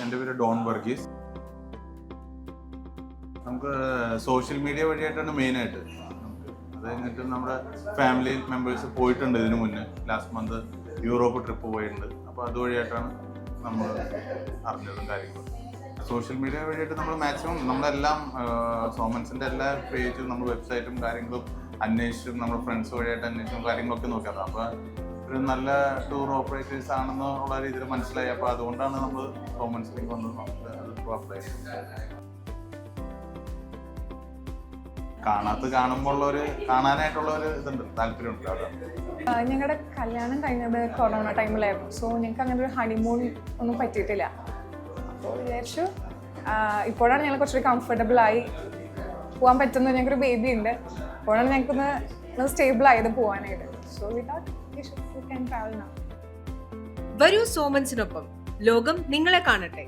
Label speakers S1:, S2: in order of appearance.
S1: എൻ്റെ പേര് ഡോൺ വർഗീസ്. നമുക്ക് സോഷ്യൽ മീഡിയ വഴിയായിട്ടാണ് മെയിനായിട്ട്. അത് കഴിഞ്ഞിട്ട് നമ്മുടെ ഫാമിലി മെമ്പേഴ്സ് പോയിട്ടുണ്ട് ഇതിനു മുന്നേ. ലാസ്റ്റ് മന്ത് യൂറോപ്പ് ട്രിപ്പ് പോയിട്ടുണ്ട്. അപ്പോൾ അതുവഴിയായിട്ടാണ് നമ്മൾ അറിഞ്ഞതും കാര്യങ്ങളും. സോഷ്യൽ മീഡിയ വഴിയായിട്ട് നമ്മൾ മാക്സിമം നമ്മളെല്ലാം സോമൻസിൻ്റെ എല്ലാ പേജും നമ്മൾ വെബ്സൈറ്റും കാര്യങ്ങളും അന്വേഷിച്ചും നമ്മുടെ ഫ്രണ്ട്സ് വഴിയായിട്ട് അന്വേഷിച്ചും കാര്യങ്ങളൊക്കെ നോക്കിയത്. അപ്പോൾ ഒരു നല്ല ടൂർ ഓപ്പറേറ്റേഴ്സ് ആണെന്ന് ഉള്ള രീതിയിൽ മനസ്സിലായി. അപ്പോൾ അതുകൊണ്ടാണ് നമ്മൾ സോമൻസിലേക്ക് വന്നത്. നമുക്ക് അത് അപ്ലൈ ചെയ്തത്. കാണുമ്പോൾ കാണാനായിട്ടുള്ള ഒരു ഇതുണ്ട്, താല്പര്യമുണ്ട്. അതാണ്
S2: ഞങ്ങളുടെ കല്യാണം കഴിഞ്ഞത് കൊറോണ ടൈമിലായിരുന്നു. സോ ഞങ്ങൾക്ക് അങ്ങനെ ഒരു ഹണിമൂൺ ഒന്നും പറ്റിയിട്ടില്ല. അപ്പോൾ വിചാരിച്ചു ഇപ്പോഴാണ് ഞങ്ങൾ കുറച്ചുകൂടി കംഫർട്ടബിൾ ആയി പോകാൻ പറ്റുന്നത്. ഞങ്ങൾക്കൊരു ബേബി ഉണ്ട്. അപ്പോഴാണ് ഞങ്ങൾക്കൊന്ന് സ്റ്റേബിൾ ആയത് പോകാനായിട്ട്. So we thought we can travel now.
S3: വരൂ സോമൻസിനൊപ്പം, ലോകം നിങ്ങളെ കാണട്ടെ.